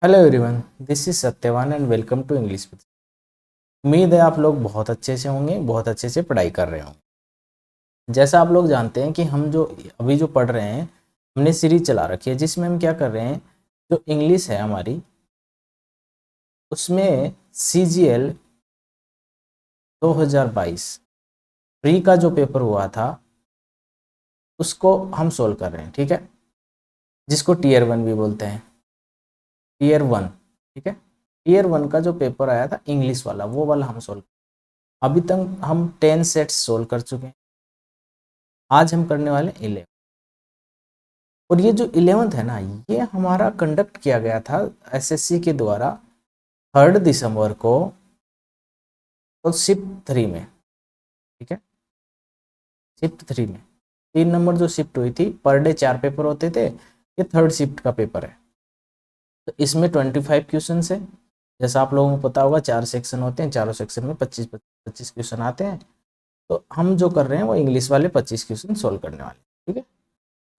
Hello everyone, this is Satyavan and welcome to English with. उम्मीद है आप लोग बहुत अच्छे से होंगे, बहुत अच्छे से पढ़ाई कर रहे होंगे। जैसा आप लोग जानते हैं कि हम जो अभी जो पढ़ रहे हैं, हमने सीरीज चला रखी है जिसमें हम क्या कर रहे हैं, जो इंग्लिश है हमारी उसमें CGL 2022 प्री का जो पेपर हुआ था उसको हम सोल्व कर रहे हैं। ठीक है, जिसको टीयर 1 भी बोलते हैं, टीयर 1। ठीक है, टीयर 1 का जो पेपर आया था इंग्लिश वाला, वो वाला हम सोल्व। अभी तक हम 10 सेट्स सोल्व कर चुके हैं। आज हम करने वाले 11। और ये जो 11th है ना, ये हमारा कंडक्ट किया गया था SSC के द्वारा 3 दिसंबर को, तो शिफ्ट 3 में। ठीक है, शिफ्ट 3 में 3 नंबर जो शिफ्ट हुई थी, पर डे 4 पेपर होते थे, ये थर्ड शिफ्ट का पेपर है। तो इसमें 25 क्वेश्चन है। जैसा आप लोगों को पता होगा, 4 सेक्शन होते हैं, चारों सेक्शन में 25 क्वेश्चन आते हैं। तो हम जो कर रहे हैं वो इंग्लिश वाले 25 क्वेश्चन सोल्व करने वाले। ठीक है,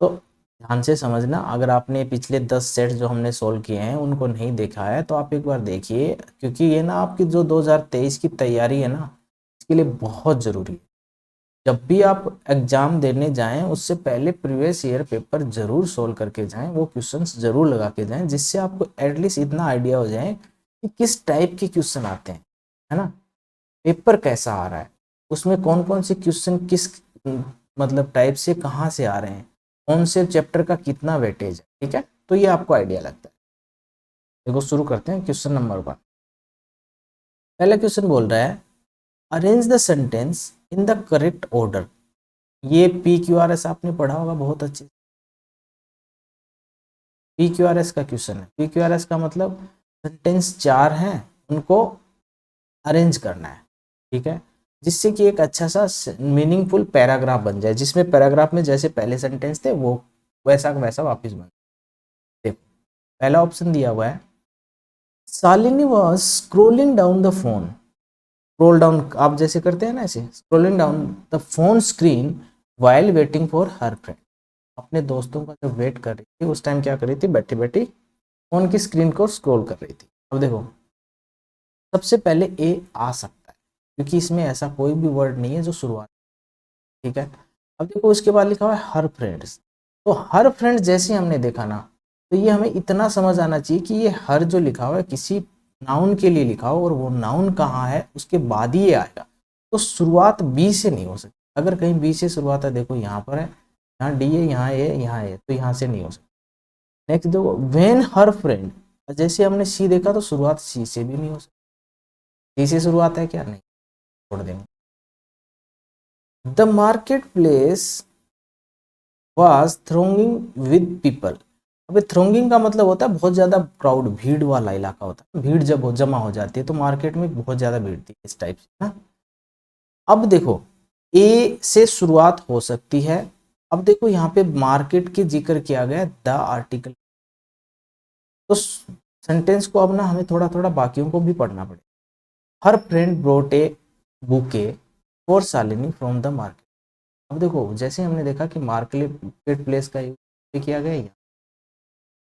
तो ध्यान से समझना। अगर आपने पिछले 10 सेट जो हमने सोल्व किए हैं उनको नहीं देखा है तो आप एक बार देखिए, क्योंकि ये ना आपकी जो 2023 की तैयारी है ना, इसके लिए बहुत ज़रूरी है। जब भी आप एग्जाम देने जाएं उससे पहले प्रीवियस ईयर पेपर जरूर सोल्व करके जाएं, वो क्वेश्चंस जरूर लगा के जाएं, जिससे आपको एटलीस्ट इतना आइडिया हो जाए कि किस टाइप के क्वेश्चन आते हैं, है ना, पेपर कैसा आ रहा है, उसमें कौन कौन से क्वेश्चन किस मतलब टाइप से कहाँ से आ रहे हैं, कौन से चैप्टर का कितना वेटेज है। ठीक है, तो ये आपको आइडिया लगता है। देखो शुरू करते हैं क्वेश्चन नंबर 1। पहला क्वेश्चन बोल रहा है, arrange the sentence in the correct order. ये PQRS आपने पढ़ा होगा बहुत अच्छे। PQRS का क्वेश्चन है। PQRS का मतलब सेंटेंस 4 हैं, उनको अरेंज करना है। ठीक है, जिससे कि एक अच्छा सा मीनिंगफुल पैराग्राफ बन जाए, जिसमें पैराग्राफ में जैसे पहले सेंटेंस थे वो वैसा का वैसा वापस बन। देखो पहला ऑप्शन दिया हुआ है, Shalini was scrolling down the phone. Scroll down आप जैसे करते हैं ना, ऐसे scrolling down the phone screen while waiting for her friend. अपने दोस्तों का जब वेट कर रही थी उस टाइम क्या कर रही थी, बैठी बैठी फोन की स्क्रीन को स्क्रॉल कर रही थी। अब देखो सबसे पहले ए आ सकता है, क्योंकि इसमें ऐसा कोई भी वर्ड नहीं है जो शुरुआत। ठीक है, अब देखो उसके बाद लिखा हुआ है हर फ्रेंड्स। तो हर फ्रेंड्स जैसे हमने देखा ना, तो ये हमें इतना समझ आना चाहिए कि ये हर जो लिखा हुआ है किसी नाउन के लिए लिखा हो, और वो नाउन कहाँ है उसके बाद ही ये आएगा। तो शुरुआत बी से नहीं हो सकती। अगर कहीं बी से शुरुआत है, देखो यहाँ पर है, यहाँ डी है, यहाँ ए, यहाँ ए, तो यहाँ से नहीं हो सकती। नेक्स्ट देखो वेन हर फ्रेंड, जैसे हमने सी देखा तो शुरुआत सी से भी नहीं हो सकती। सी से शुरुआत है क्या, नहीं, छोड़ देंगे। The market place was thronging with people. अभी थ्रोंगिंग का मतलब होता है बहुत ज़्यादा क्राउड, भीड़ वाला इलाका होता है। भीड़ जब जमा हो जाती है तो मार्केट में बहुत ज़्यादा भीड़ थी, इस टाइप से ना। अब देखो ए से शुरुआत हो सकती है। अब देखो यहाँ पे मार्केट के जिक्र किया गया द आर्टिकल, तो सेंटेंस को अब ना हमें थोड़ा थोड़ा बाकियों को भी पढ़ना पड़ेगा। हर friend brought a bouquet for Shalini from the market. अब देखो जैसे हमने देखा कि मार्केट प्लेस का यूज किया गया,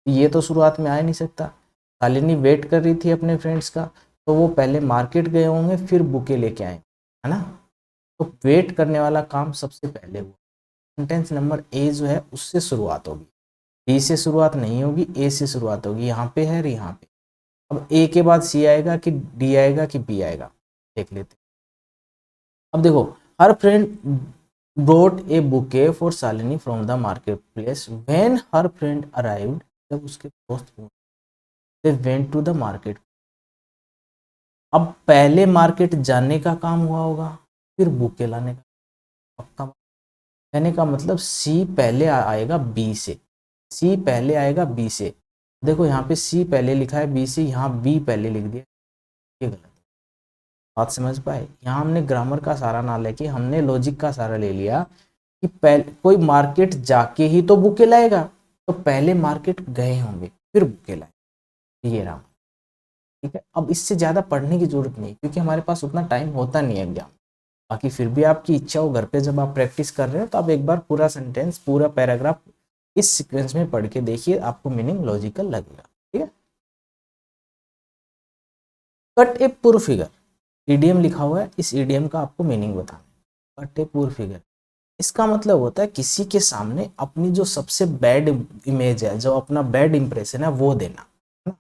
ये तो शुरुआत में आ ही नहीं सकता। शालिनी वेट कर रही थी अपने फ्रेंड्स का, तो वो पहले मार्केट गए होंगे फिर बुके लेके आए, है ना। तो वेट करने वाला काम सबसे पहले हुआ। सेंटेंस नंबर ए जो है उससे शुरुआत होगी, बी से शुरुआत नहीं होगी, ए से शुरुआत होगी। यहाँ पे है, यहाँ पे। अब ए के बाद सी आएगा कि डी आएगा कि बी आएगा, देख लेते। अब देखो her friend brought a bouquet for Shalini from the market place when her friend arrived. जब उसके दोस्त they went to the market. अब पहले मार्केट जाने का काम हुआ होगा, फिर बुके लाने का। पक्का कहने का मतलब सी पहले आएगा बी से, सी पहले आएगा बी से। देखो यहाँ पे सी पहले लिखा है बी से, यहाँ बी पहले लिख दिया, ये गलत है। बात समझ पाए, यहाँ हमने ग्रामर का सहारा ना लेके हमने लॉजिक का सहारा ले लिया कि पहले कोई मार्केट जाके ही तो बुके लाएगा, तो पहले मार्केट गए होंगे फिर बुके लाए, ये रहा। ठीक है, अब इससे ज़्यादा पढ़ने की जरूरत नहीं, क्योंकि हमारे पास उतना टाइम होता नहीं है एग्जाम। बाकी फिर भी आपकी इच्छा हो, घर पे जब आप प्रैक्टिस कर रहे हो तो आप एक बार पूरा सेंटेंस पूरा पैराग्राफ इस सीक्वेंस में पढ़ के देखिए, आपको मीनिंग लॉजिकल लगेगा। ठीक है, cut a poor figure, EDM लिखा हुआ है, इस ईडीएम का आपको मीनिंग बताना। कट ए पुअर फिगर, इसका मतलब होता है किसी के सामने अपनी जो सबसे बैड इमेज है, जो अपना बैड इंप्रेशन है वो देना, है ना?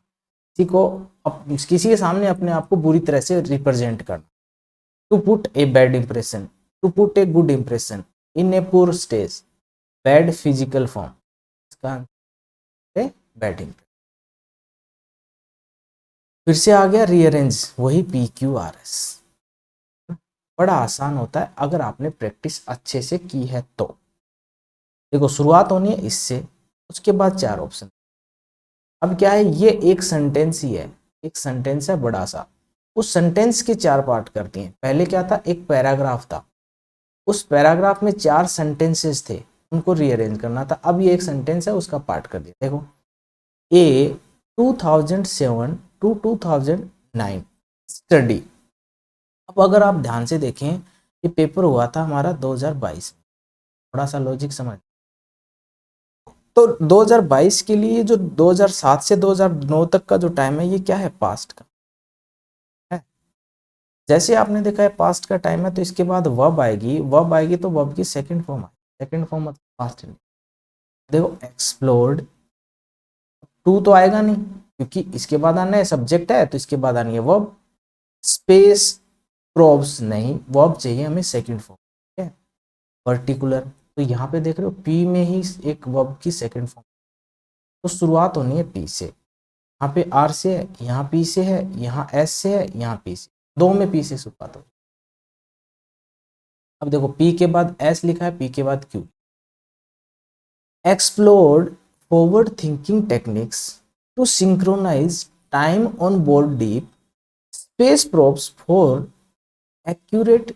किसी के सामने अपने आप को बुरी तरह से रिप्रेजेंट करना। To put a bad impression, to put a good impression in a poor stage, bad physical form, इसका बैड इंप्रेशन। फिर से आ गया रीअरेंज, वही PQRS। बड़ा आसान होता है अगर आपने प्रैक्टिस अच्छे से की है तो। देखो शुरुआत होनी है इससे, उसके बाद 4 ऑप्शन। अब क्या है, ये एक सेंटेंस ही है, एक सेंटेंस है बड़ा सा, उस सेंटेंस के 4 पार्ट करती हैं। पहले क्या था, एक पैराग्राफ था, उस पैराग्राफ में 4 सेंटेंसेस थे, उनको रीअरेंज करना था। अब ये एक सेंटेंस है, उसका पार्ट कर दिया। देखो, ए 2007 टू 2009 स्टडी। अब अगर आप ध्यान से देखें, ये पेपर हुआ था हमारा 2022, थोड़ा सा लॉजिक समझ। तो 2022 के लिए जो 2007 से 2009 तक का जो टाइम है, ये क्या है, पास्ट का है। जैसे आपने देखा है पास्ट का टाइम है, तो इसके बाद वर्ब आएगी, वर्ब आएगी तो वर्ब की सेकंड फॉर्म आएगी, सेकंड फॉर्म मतलब पास्ट। देखो एक्सप्लोर्ड, टू तो आएगा नहीं क्योंकि इसके बाद आना है, सब्जेक्ट है तो इसके बाद आनी है वर्ब। स्पेस प्रोब्स नहीं, वर्ब चाहिए हमें सेकंड फॉर्म, ठीक है। पर्टिकुलर, तो यहाँ पे देख रहे हो पी में ही एक वर्ब की सेकंड फॉर्म, तो शुरुआत होनी है पी से। यहाँ पे आर से है, यहाँ पी से है, यहाँ एस से है, यहाँ पी से, दो में पी से शुरुआत हो। अब देखो पी के बाद एस लिखा है, पी के बाद Q. Explored forward thinking techniques to synchronise time on board deep space probes for accurate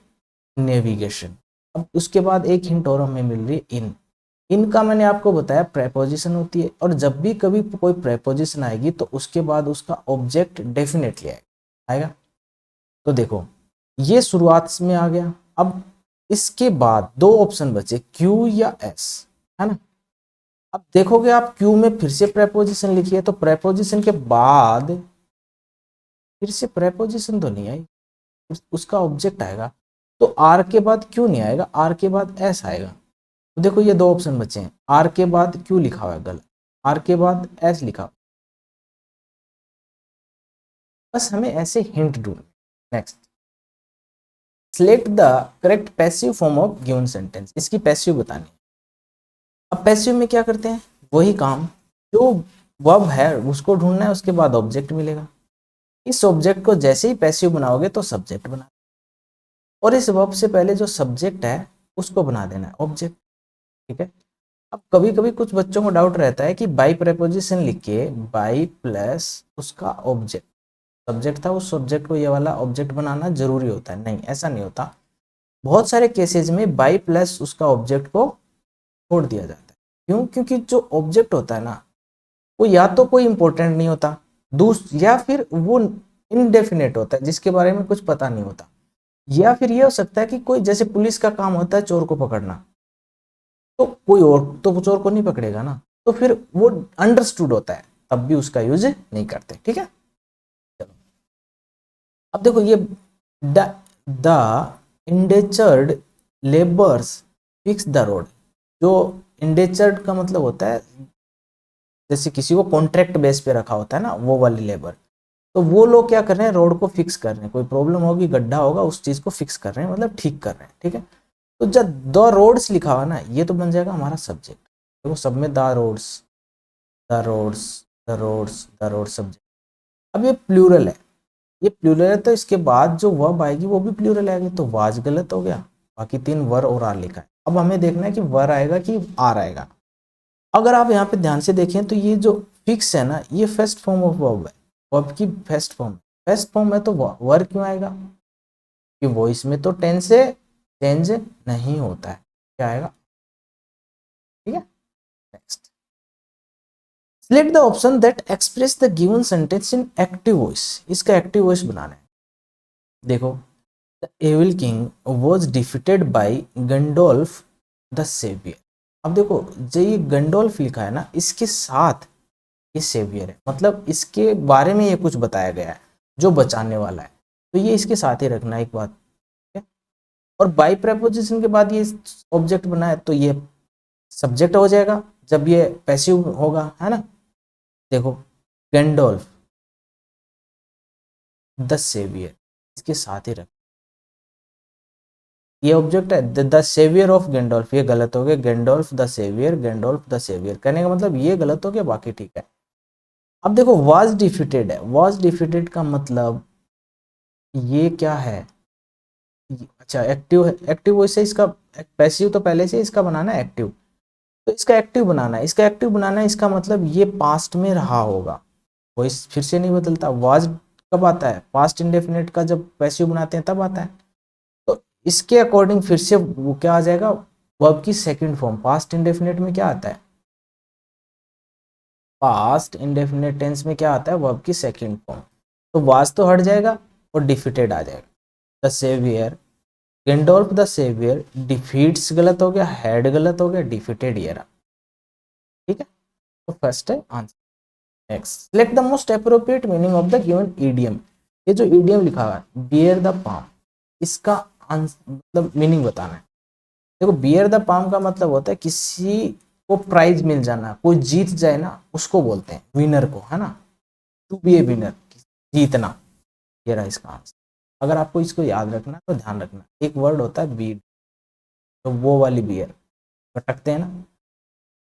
navigation. अब उसके बाद एक हिंट और हमें मिल रही है, इन। इनका मैंने आपको बताया प्रेपोजिशन होती है, और जब भी कभी कोई प्रेपोजिशन आएगी तो उसके बाद उसका ऑब्जेक्ट डेफिनेटली आएगा। तो देखो ये शुरुआत में आ गया। अब इसके बाद 2 ऑप्शन बचे, क्यू या एस, है ना। अब देखोगे आप क्यू में फिर से प्रेपोजिशन लिखी है, तो प्रेपोजिशन के बाद फिर से प्रेपोजिशन तो नहीं आई, उसका ऑब्जेक्ट आएगा। तो आर के बाद क्यू नहीं आएगा, आर के बाद एस आएगा। तो देखो ये 2 ऑप्शन बचे हैं, आर के बाद क्यू लिखा हुआ है गलत, आर के बाद एस लिखा हुआ। बस हमें ऐसे हिंट ढूंढ। Next, select the correct passive form of given sentence, इसकी पैसिव बतानी है। अब पैसिव में क्या करते हैं, वही काम, जो वर्ब है उसको ढूंढना है, उसके बाद ऑब्जेक्ट मिलेगा। इस ऑब्जेक्ट को जैसे ही पैसिव बनाओगे तो सब्जेक्ट बना, और इस वर्ब से पहले जो सब्जेक्ट है उसको बना देना है ऑब्जेक्ट, ठीक है। अब कभी कभी कुछ बच्चों को डाउट रहता है कि बाई प्रेपोजिशन लिख के बाई प्लस उसका ऑब्जेक्ट, सब्जेक्ट था उस सब्जेक्ट को ये वाला ऑब्जेक्ट बनाना जरूरी होता है। नहीं, ऐसा नहीं होता। बहुत सारे केसेज में बाई प्लस उसका ऑब्जेक्ट को छोड़ दिया जाता है। क्यों? क्योंकि जो ऑब्जेक्ट होता है ना, वो या तो कोई इंपॉर्टेंट नहीं होता, या फिर वो इनडेफिनेट होता है जिसके बारे में कुछ पता नहीं होता, या फिर ये हो सकता है कि कोई, जैसे पुलिस का काम होता है चोर को पकड़ना, तो कोई और तो चोर को नहीं पकड़ेगा ना, तो फिर वो अंडरस्टूड होता है, तब भी उसका यूज नहीं करते, ठीक है। चलो अब देखो ये the indentured labours fix the road. जो इंडेचर्ड का मतलब होता है जैसे किसी को कॉन्ट्रैक्ट बेस पे रखा होता है ना, वो वाली लेबर। तो वो लोग क्या कर रहे हैं, रोड को फिक्स कर रहे हैं, कोई प्रॉब्लम होगी, गड्ढा होगा, उस चीज को फिक्स कर रहे हैं, मतलब ठीक कर रहे हैं, ठीक है। तो जब द रोड्स लिखा हुआ ना, ये तो बन जाएगा हमारा सब्जेक्ट। देखो सब में the roads, the roads, the roads, the road subject. अब ये प्लूरल है, ये प्लूरल है, तो इसके बाद जो वर्ब आएगी वो भी प्लूरल आएगी, तो वाज गलत हो गया। बाकी 3 वर और आर लिखा है। अब हमें देखना है कि वर आएगा कि आर आएगा। अगर आप यहाँ पे ध्यान से देखें तो ये जो फिक्स है ना, ये फर्स्ट फॉर्म ऑफ वर्ब है, वर्ब की फर्स्ट फॉर्म है, तो वर क्यों आएगा, कि वॉइस में तो टेंस से चेंज नहीं होता है, क्या आएगा, ठीक है। Next, select the option that express the given sentence in active voice, इसका एक्टिव वॉइस बनाना है। देखो, the evil king was defeated by Gandalf the saviour. अब देखो जो ये गंडोल्फ लिखा है ना, इसके साथ ये सेवियर है, मतलब इसके बारे में ये कुछ बताया गया है। जो बचाने वाला है, तो ये इसके साथ ही रखना एक बात, ठीक है। और बाई प्रेपोजिशन के बाद ये ऑब्जेक्ट बना है तो ये सब्जेक्ट हो जाएगा जब ये पैसिव होगा, है ना। देखो गैंडोल्फ द सेवियर, इसके साथ ही रख, ये ऑब्जेक्ट है द सेवियर ऑफ गैंडोल्फ, ये गलत हो गया, गैंडोल्फ द सेवियर, गैंडोल्फ द सेवियर कहने का मतलब ये गलत हो गया, बाकी ठीक है। अब देखो वाज डिफीटेड है, वाज डिफीटेड का मतलब ये क्या है, अच्छा एक्टिव है, एक्टिव वैसे इसका पैसिव तो पहले से इसका बनाना है एक्टिव, तो इसका एक्टिव बनाना है, इसका एक्टिव बनाना है, इसका मतलब ये पास्ट में रहा होगा, वो फिर से नहीं बदलता। वाज कब आता है, पास्ट इंडेफिनिट का जब पैसिव बनाते हैं तब आता है, तो इसके अकॉर्डिंग फिर से वो क्या आ जाएगा, वर्ब की सेकंड फॉर्म। पास्ट इंडेफिनिट में क्या आता है, पास्ट इंडेफिनिट टेंस में क्या आता है, वर्ब की सेकंड फॉर्म, तो वाज तो हट जाएगा और डिफीटेड आ जाएगा। The saviour, Gandalf the saviour defeats गलत हो गया, हैड गलत हो गया, डिफीटेड ये रहा, ठीक है। तो फर्स्ट है answer. Next, select the most appropriate meaning of the given idiom. ये जो ईडियम लिखा हुआ है बियर द पाम, इसका मतलब मीनिंग बताना है। देखो बियर द पाम का मतलब होता है किसी को प्राइज मिल जाना, कोई जीत जाए ना उसको बोलते हैं विनर को, है ना, टू बी ए विनर, जीतना, ये रहा इसका आंसर। अगर आपको इसको याद रखना तो ध्यान रखना, एक वर्ड होता है बीड, तो वो वाली बियर पटकते हैं ना,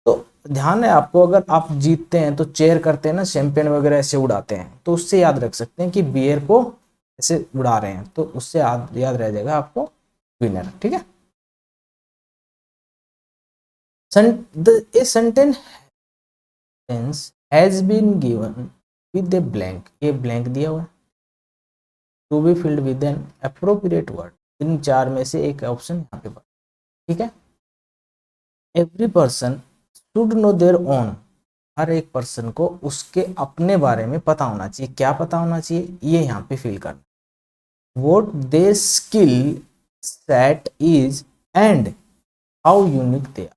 तो ध्यान है आपको, अगर आप जीतते हैं तो चेयर करते हैं ना, चैंपियन वगैरह ऐसे उड़ाते हैं, तो उससे याद रख सकते हैं कि बियर को ऐसे उड़ा रहे हैं, तो उससे याद रह जाएगा आपको विनर, ठीक है। A sentence has been given with a blank, ये blank दिया हुआ है, to be filled with an appropriate word, इन चार में से एक ऑप्शन यहाँ पे, ठीक है। Every person should know their own, हर एक पर्सन को उसके अपने बारे में पता होना चाहिए, क्या पता होना चाहिए, ये यहाँ पे फिल करना। What their skill set is and how unique they,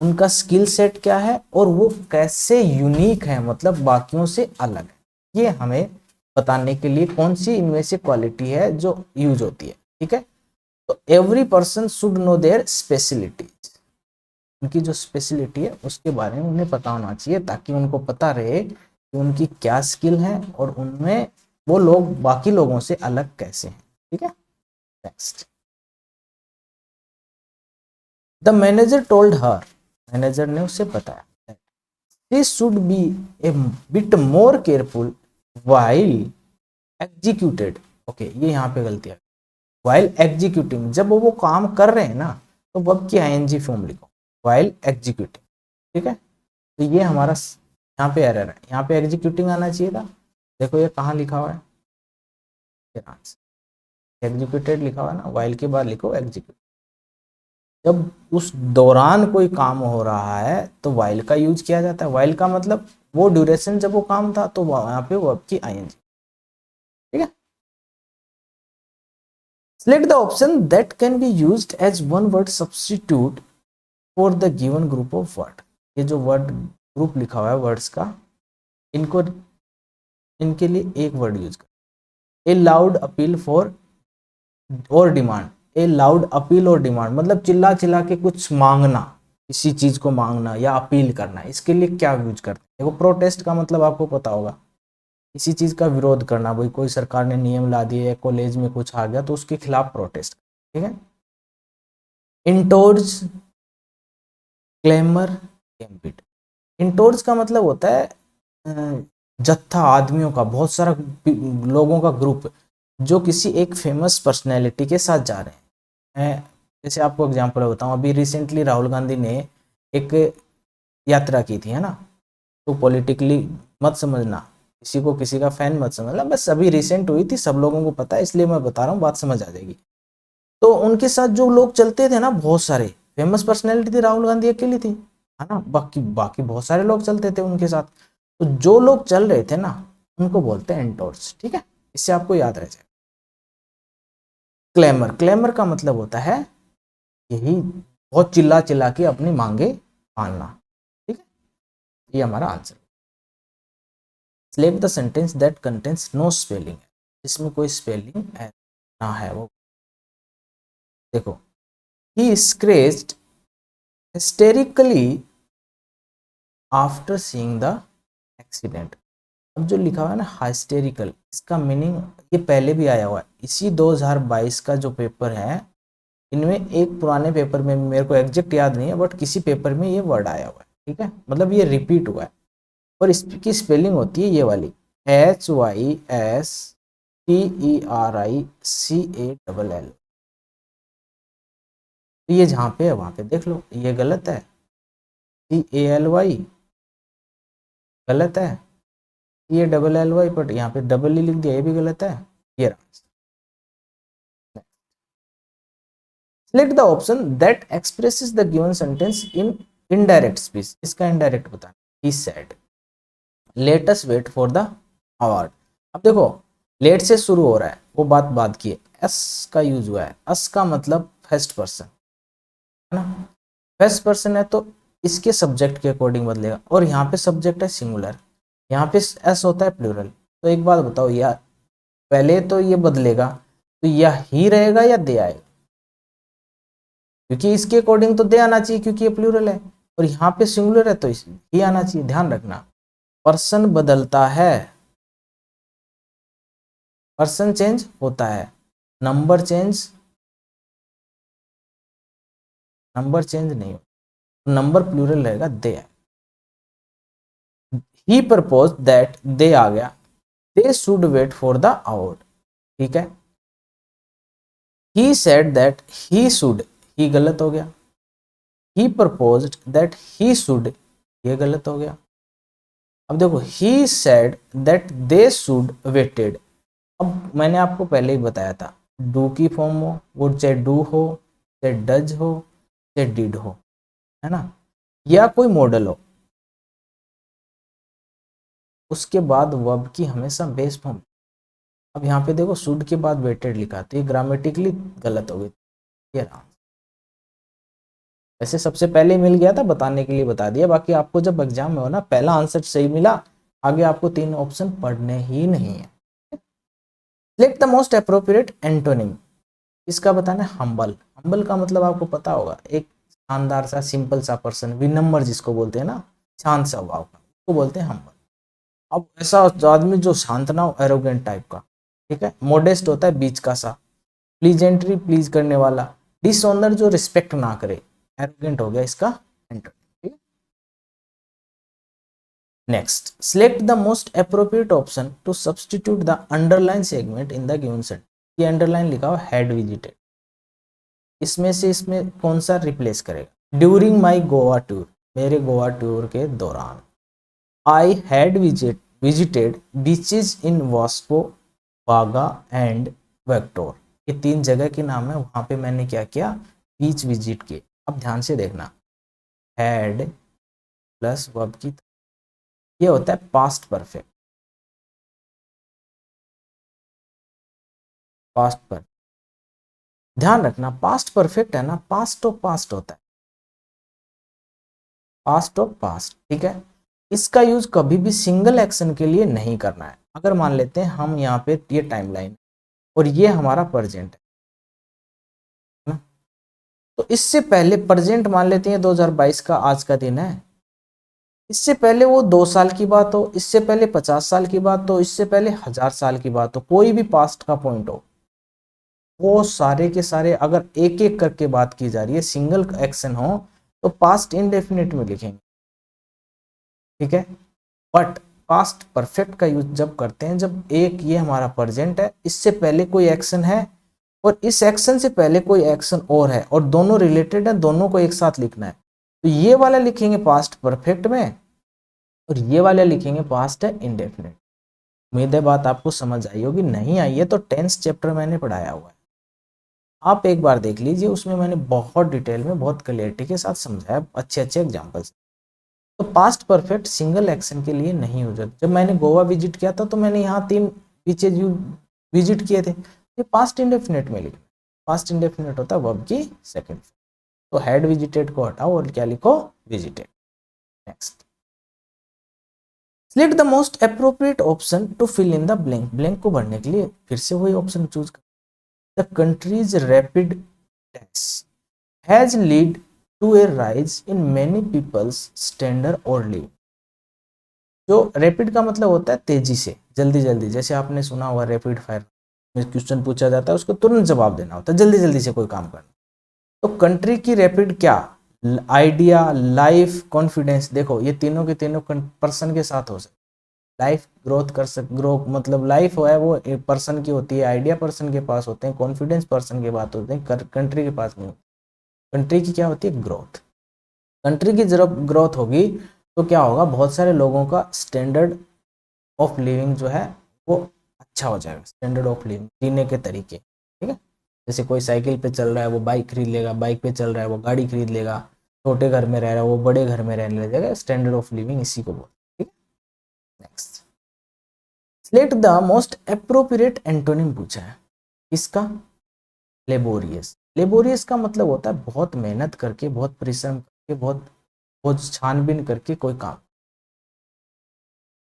उनका स्किल सेट क्या है और वो कैसे यूनिक है, मतलब बाकियों से अलग है, ये हमें बताने के लिए कौन सी इनमें से क्वालिटी है जो यूज होती है, ठीक है। तो every person should know their specialities, उनकी जो स्पेशलिटी है उसके बारे में उन्हें पता होना चाहिए, ताकि उनको पता रहे कि उनकी क्या स्किल है और उनमें वो लोग बाकी लोगों से अलग कैसे हैं, ठीक है। Next, the manager told her, manager ने उसे बताया, she should be A bit more careful while executed, okay ये यहाँ पे गलती है, वाइल एग्जीक्यूटिंग, जब वो काम कर रहे हैं ना तो वर्ब की आईएनजी फॉर्म लिखो, वाइल एग्जीक्यूटिंग, ठीक है। तो ये हमारा यहाँ पे एरर है, यहाँ पे एग्जीक्यूटिंग आना चाहिए था, देखो ये कहाँ लिखा हुआ है, एग्जीक्यूटेड लिखा हुआ है ना, वाइल के बाद लिखो एग्जीक्यूट, जब उस दौरान कोई काम हो रहा है तो वाइल का यूज किया जाता है, वाइल का मतलब वो ड्यूरेशन जब वो काम था, तो यहाँ पे वर्ब की आईएनजी, ठीक है। Select the option that can be used as one word substitute for the given group of word, ये जो वर्ड ग्रुप लिखा हुआ है वर्ड्स का, इनको इनके लिए एक वर्ड यूज कर, ए लाउड अपील फॉर और डिमांड, ए लाउड अपील और डिमांड मतलब चिल्ला चिल्ला के कुछ मांगना, किसी चीज को मांगना या अपील करना, इसके लिए क्या यूज करते हैं, देखो प्रोटेस्ट का मतलब आपको पता होगा, किसी चीज का विरोध करना, भाई कोई सरकार ने नियम ला दिए, कॉलेज में कुछ आ गया तो उसके खिलाफ प्रोटेस्ट, ठीक है। इंटोर्स, क्लेमर, गैम्बिट, इंटोर्स का मतलब होता है जत्था आदमियों का, बहुत सारा लोगों का ग्रुप जो किसी एक फेमस पर्सनैलिटी के साथ जा रहे हैं। जैसे आपको एग्जांपल बताऊं, अभी रिसेंटली राहुल गांधी ने एक यात्रा की थी, है ना, तो पॉलिटिकली मत समझना, किसी को किसी का फैन मत समझना, बस अभी रिसेंट हुई थी, सब लोगों को पता है इसलिए मैं बता रहा हूँ, बात समझ आ जाएगी। तो उनके साथ जो लोग चलते थे ना, बहुत सारे फेमस पर्सनैलिटी थी, राहुल गांधी अकेली थी, है ना, बाकी बाकी बहुत सारे लोग चलते थे उनके साथ, तो जो लोग चल रहे थे ना उनको बोलते हैं एंटोर्स, ठीक है, इससे आपको याद रह जाए। क्लेमर, क्लेमर का मतलब होता है यही बहुत चिल्ला चिल्ला के अपनी मांगे मानना, ठीक है, ये हमारा answer. Select the sentence that contains no spelling, जिसमें कोई स्पेलिंग ना है। वो देखो, he scratched hysterically after seeing the accident. अब जो लिखा हुआ है ना हाइस्टेरिकल, इसका मीनिंग ये पहले भी आया हुआ है। इसी 2022 का जो पेपर है, इनमें एक पुराने पेपर में, मेरे को एग्जैक्ट याद नहीं है, बट किसी पेपर में ये वर्ड आया हुआ है। ठीक है, मतलब ये रिपीट हुआ है। और इसकी स्पेलिंग होती है ये वाली, HYSTERICALL। तो ये जहाँ पे है वहाँ पे देख लो, ये गलत है। CALY गलत है, CALLY, बट यहाँ पे डबल ई लिख दिया, ये भी गलत है। ये select the option that expresses the given sentence in indirect speech. इसका इनडायरेक्ट बताना। He said let us wait for the award. अब देखो, लेट से शुरू हो रहा है, वो बात की है। एस का यूज हुआ है। एस का मतलब फर्स्ट पर्सन है ना, फर्स्ट पर्सन है तो इसके सब्जेक्ट के अकॉर्डिंग बदलेगा। और यहाँ पे सब्जेक्ट है सिंगुलर, यहाँ पे एस होता है प्लूरल। तो एक बात बताओ यार, पहले तो ये बदलेगा, तो या ही रहेगा या दे आएगा, क्योंकि इसके अकॉर्डिंग तो दे आना चाहिए क्योंकि ये प्लूरल है। और यहाँ पे सिंगुलर है तो ही आना चाहिए। ध्यान रखना, पर्सन बदलता है, पर्सन चेंज होता है, नंबर चेंज नहीं हो। नंबर प्लूरल रहेगा, दे है। ही प्रपोज दैट, दे आ गया, they should wait for the award. ठीक है, he said that he should, he गलत हो गया। He proposed that he should, ये गलत हो गया। अब देखो, he said that they should waited. अब मैंने आपको पहले ही बताया था, डू की फॉर्म हो, वो चाहे डू हो, चाहे डज हो, चाहे डिड हो, है ना, या कोई मॉडल हो, उसके बाद वर्ब की हमेशा बेस फॉर्म। अब यहाँ पे देखो, शुड के बाद वेटेड लिखा, तो ये ग्रामेटिकली गलत हो गई। ये रहा। वैसे सबसे पहले मिल गया था, बताने के लिए बता दिया। बाकी आपको जब एग्जाम में हो ना, पहला आंसर सही मिला, आगे आपको 3 ऑप्शन पढ़ने ही नहीं है। Select the most appropriate antonym. इसका बताना है हम्बल। हम्बल का मतलब आपको पता होगा, एक शानदार सा, सिंपल सा पर्सन, विनम्र जिसको बोलते हैं ना, शांत स्वभाव का, उसको बोलते हैं हम्बल। अब ऐसा आदमी जो शांत ना हो, एरोगेंट टाइप का। ठीक है, मोडेस्ट होता है बीच का सा, प्लीजेंटरी प्लीज करने वाला, डिसऑनर जो रिस्पेक्ट ना करे, एरोगेंट हो गया इसका antonym. Next, select the most appropriate option to substitute the underline segment in the given set. ये अंडरलाइन लिखा हुआ हैड विजिटेड, इसमें से इसमें कौन सा रिप्लेस करेगा? ड्यूरिंग माई गोवा टूर, मेरे गोवा टूर के दौरान। I had visited beaches in Vasco, बागा एंड वेक्टोर। ये 3 जगह के नाम है, वहां पे मैंने क्या किया? बीच विजिट किए। अब ध्यान से देखना, हैड प्लस वर्ब की, ये होता है पास्ट परफेक्ट। पास्ट पर ध्यान रखना, पास्ट परफेक्ट है ना, पास्ट ऑफ पास्ट होता है, पास्ट ऑफ पास्ट। ठीक है, इसका यूज कभी भी सिंगल एक्शन के लिए नहीं करना है। अगर मान लेते हैं हम यहाँ पे, ये टाइमलाइन और ये हमारा प्रेजेंट है ना, तो इससे पहले प्रेजेंट मान लेते हैं 2022 का आज का दिन है, इससे पहले वो 2 साल की बात हो, इससे पहले 50 साल की बात हो, इससे पहले 1000 साल की बात हो, कोई भी पास्ट का पॉइंट हो, वो सारे के सारे अगर एक एक करके बात की जा रही है, सिंगल एक्शन हो, तो पास्ट इंडेफिनिट में लिखेंगे। ठीक है, बट पास्ट परफेक्ट का यूज जब करते हैं, जब एक ये हमारा प्रेजेंट है, इससे पहले कोई एक्शन है और इस एक्शन से पहले कोई एक्शन और है, और दोनों रिलेटेड है, दोनों को एक साथ लिखना है, तो ये वाला लिखेंगे पास्ट परफेक्ट में, और ये वाला लिखेंगे पास्ट है इंडेफिनिट। उम्मीद है बात आपको समझ आई होगी। नहीं आई है तो टेंस चैप्टर मैंने पढ़ाया हुआ है, आप एक बार देख लीजिए, उसमें मैंने बहुत डिटेल में, बहुत क्लियरिटी के साथ समझाया, अच्छे अच्छे एग्जाम्पल्स। तो पास्ट परफेक्ट सिंगल एक्शन के लिए नहीं यूज होता। जब मैंने गोवा विजिट किया था, तो मैंने यहाँ 3 बीचेज विजिट किए थे, ये पास्ट इंडेफिनिट में लिखा। पास्ट इंडेफिनिट होता है वर्ब की सेकंड। तो हैड विजिटेड को हटाओ और क्या लिखो? Visited. Next. Select the most appropriate option to fill in the blank, blank को भरने के लिए फिर से वही ऑप्शन चूज कर। The countries rapid tax has lead to a rise in many people's standard और लिव। जो रैपिड का मतलब होता है तेजी से, जल्दी जल्दी, जैसे आपने सुना हुआ रैपिड फायर में क्वेश्चन पूछा जाता है उसको तुरंत जवाब देना होता है, जल्दी जल्दी से कोई काम करना। तो कंट्री की रैपिड क्या, आइडिया, लाइफ, कॉन्फिडेंस, देखो ये तीनों के तीनों पर्सन के साथ हो सकते। लाइफ ग्रोथ कर सक ग्रो मतलब लाइफ है वो एक पर्सन की होती है, आइडिया पर्सन के पास होते हैं, कॉन्फिडेंस पर्सन के पास होते हैं, कंट्री के पास नहीं। कंट्री की क्या होती है, ग्रोथ। कंट्री की जब ग्रोथ होगी तो क्या होगा, बहुत सारे लोगों का स्टैंडर्ड ऑफ लिविंग जो है वो अच्छा हो जाएगा, स्टैंडर्ड ऑफ लिविंग, जीने के तरीके, ठीक है। जैसे कोई साइकिल पे चल रहा है वो बाइक खरीद लेगा, बाइक पे चल रहा है वो गाड़ी खरीद लेगा, छोटे घर में रह रहा है वो बड़े घर में रहने लगेगा, स्टैंडर्ड ऑफ लिविंग इसी को बोलते हैं, ठीक है। Next, select the most appropriate antonym पूछा है, इसका लेबोरियस। लेबोरियस का मतलब होता है बहुत मेहनत करके, बहुत परिश्रम करके, बहुत बहुत छानबीन करके कोई काम।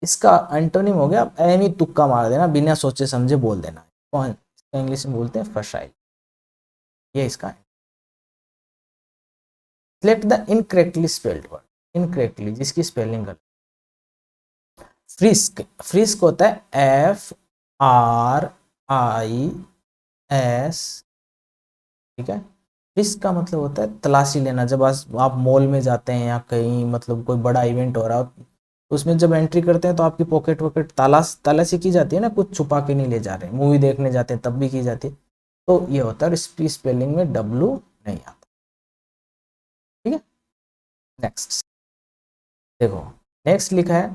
इसका एंटोनिम हो गया, एनी तुक्का मार देना, बिना सोचे समझे बोल देना, कौन, इसका इंग्लिश में बोलते हैं फर्साइल, ये इसका। Select the incorrectly spelled word, incorrectly जिसकी स्पेलिंग गलत। फ्रिस्क, फ्रिस्क होता है FRIS, ठीक है। फ्रिस्क का मतलब होता है तलाशी लेना, जब आप मॉल में जाते हैं या कहीं मतलब कोई बड़ा इवेंट हो रहा हो, उसमें जब एंट्री करते हैं तो आपकी पॉकेट वॉकेट तलाशी की जाती है ना, कुछ छुपा के नहीं ले जा रहे हैं, मूवी देखने जाते हैं तब भी की जाती है, तो ये होता है, इसकी स्पेलिंग में W नहीं आता, ठीक है। नेक्स्ट देखो, नेक्स्ट लिखा है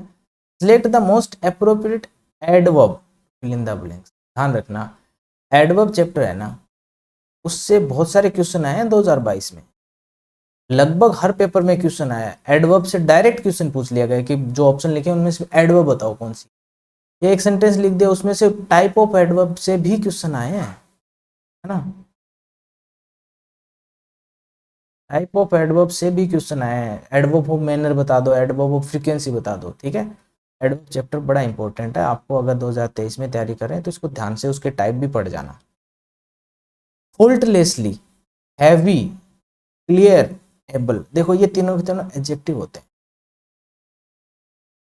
select the most appropriate adverb fill in the blanks. ध्यान रखना, एडवर्ब चैप्टर है ना, उससे बहुत सारे क्वेश्चन आए हैं 2022 में, लगभग हर पेपर में क्वेश्चन आया है एडवर्ब से, डायरेक्ट क्वेश्चन पूछ लिया गया कि जो ऑप्शन लिखे उनमें से एडवर्ब बताओ कौन सी, ये एक सेंटेंस लिख दिया, उसमें से टाइप ऑफ एडवर्ब से भी क्वेश्चन आए हैं, है ना, टाइप ऑफ एडवर्ब से भी क्वेश्चन आए हैं, एडवर्ब ऑफ मैनर बता दो, एडवर्ब ऑफ फ्रीक्वेंसी बता दो, ठीक है। एडवर्ब चैप्टर बड़ा इंपॉर्टेंट है, आपको अगर 2023 में तैयारी करें तो इसको ध्यान से उसके टाइप भी पढ़ जाना। फॉल्टलेसली, हैवी, क्लियर, एबल, देखो ये तीनों के तीनों एडजेक्टिव होते हैं,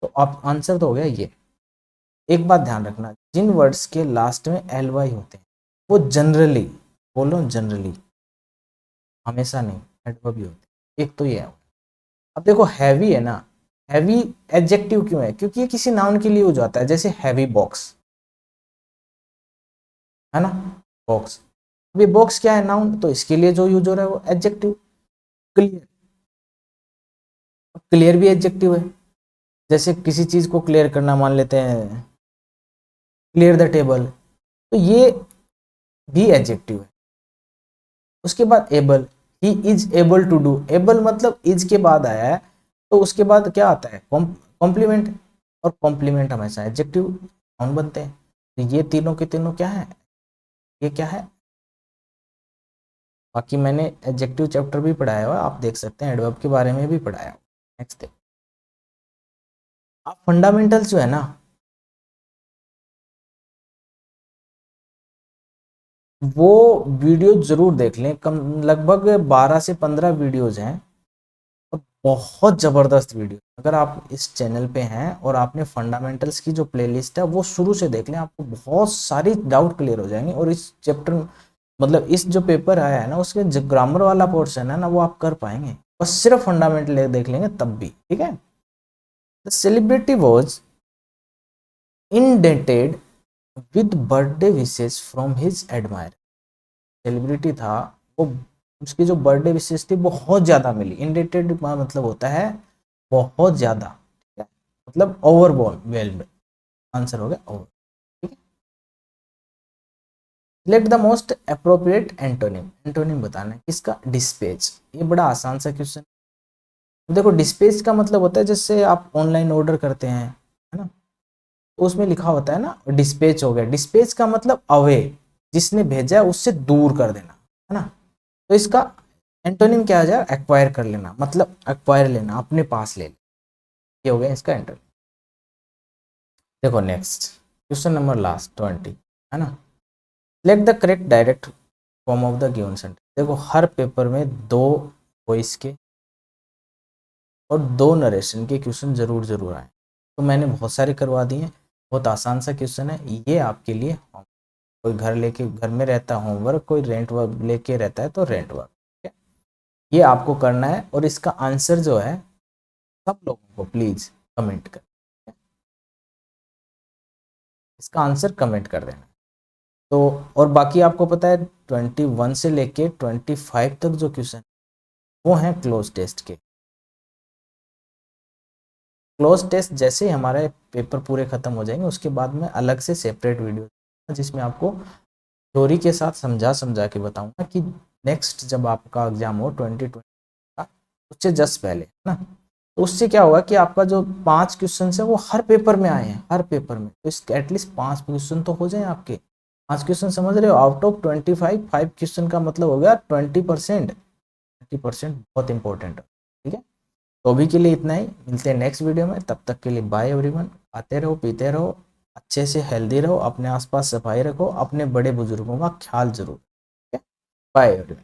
तो आप आंसर तो हो गया ये। एक बात ध्यान रखना, जिन वर्ड्स के लास्ट में LY होते हैं वो जनरली, बोलो जनरली, हमेशा नहीं, एडवर्ब ही होते हैं, एक तो ये है। अब देखो हैवी है ना, हैवी एडजेक्टिव क्यों है, क्योंकि ये किसी नाउन के लिए यूज होता है, जैसे हैवी बॉक्स, है ना, बॉक्स, अभी बॉक्स क्या है, नाउन, तो इसके लिए जो यूज हो रहा है वो एडजेक्टिव। क्लियर, क्लियर भी एडजेक्टिव है, जैसे किसी चीज को क्लियर करना, मान लेते हैं क्लियर द टेबल, तो ये भी एडजेक्टिव है। उसके बाद able, he is able to do, able मतलब इज के बाद आया है, तो उसके बाद क्या आता है, कॉम्प्लीमेंट, और कॉम्प्लीमेंट हमेशा एडजेक्टिव नाउन बनते हैं, तो ये तीनों के तीनों क्या है, ये क्या है। बाकी मैंने एडजेक्टिव चैप्टर भी पढ़ाया हुआ, आप देख सकते हैं, एडवर्ब के बारे में भी पढ़ाया हुआ। नेक्स्ट देखो, आप फंडामेंटल्स जो है ना, वो वीडियो जरूर देख लें, कम लगभग 12 से 15 वीडियोज हैं, और बहुत ज़बरदस्त वीडियो, अगर आप इस चैनल पे हैं और आपने फंडामेंटल्स की जो प्लेलिस्ट है वो शुरू से देख लें, आपको बहुत सारी डाउट क्लियर हो जाएंगे, और इस चैप्टर मतलब इस जो पेपर आया है ना उसके जो ग्रामर वाला पोर्शन है ना वो आप कर पाएंगे, बस सिर्फ फंडामेंटल देख लेंगे तब भी, ठीक है। The celebrity was indented with birthday wishes from his admirer, celebrity था वो, उसकी जो बर्थडे विशेष थी बहुत ज्यादा मिली, इंडेटेड मतलब होता है बहुत ज्यादा, ठीक है, मतलब ओवरबॉल वेल, आंसर हो गया ओवर, ठीक है। Select the most appropriate antonym, antonym बताना है किसका, डिस्पैच, ये बड़ा आसान सा क्वेश्चन। देखो डिस्पैच का मतलब होता है जैसे आप ऑनलाइन ऑर्डर करते हैं, है ना, तो उसमें लिखा होता है ना डिस्पैच हो गया, डिस्पैच का मतलब अवे, जिसने भेजा है उससे दूर कर देना, है ना, तो इसका एंटोनिम क्या आ जाएगा, एक्वायर कर लेना, मतलब एक्वायर लेना, अपने पास ले लेना, ये हो गया इसका एंटोनिम। देखो नेक्स्ट क्वेश्चन नंबर लास्ट 20 है ना। Select the correct direct form of the given sentence. देखो हर पेपर में 2 वॉइस के और 2 नरेशन के क्वेश्चन जरूर जरूर आए, तो मैंने बहुत सारे करवा दिए। बहुत आसान सा क्वेश्चन है ये आपके लिए। कोई घर में रहता है होमवर्क, कोई रेंट वर्क लेके रहता है तो रेंट वर्क, ठीक है। ये आपको करना है और इसका आंसर जो है सब लोगों को प्लीज कमेंट कर, इसका आंसर कमेंट कर देना। तो और बाकी आपको पता है 21 से लेके 25 तक जो क्वेश्चन वो हैं क्लोज टेस्ट के। क्लोज टेस्ट जैसे ही हमारे पेपर पूरे खत्म हो जाएंगे उसके बाद में अलग से सेपरेट वीडियो जिसमें आपको थ्योरी के साथ समझा समझा के बताऊंगा कि नेक्स्ट जब आपका एग्जाम हो 2020 का उससे जस्ट पहले, है ना। तो उससे क्या होगा कि आपका जो 5 क्वेश्चन है वो हर पेपर में आए हैं, हर पेपर में, तो इस एटलीस्ट 5 क्वेश्चन तो हो जाए आपके। 5 क्वेश्चन समझ रहे हो, आउट ऑफ 25 क्वेश्चन का मतलब हो गया 20%। 20% बहुत इंपॉर्टेंट है, ठीक है। तो अभी के लिए इतना ही, मिलते हैं नेक्स्ट वीडियो में, तब तक के लिए बाय एवरीवन। आते रहो, पीते रहो, अच्छे से हेल्दी रहो, अपने आसपास सफाई रखो, अपने बड़े बुजुर्गों का ख्याल जरूर, ठीक है। Bye everyone.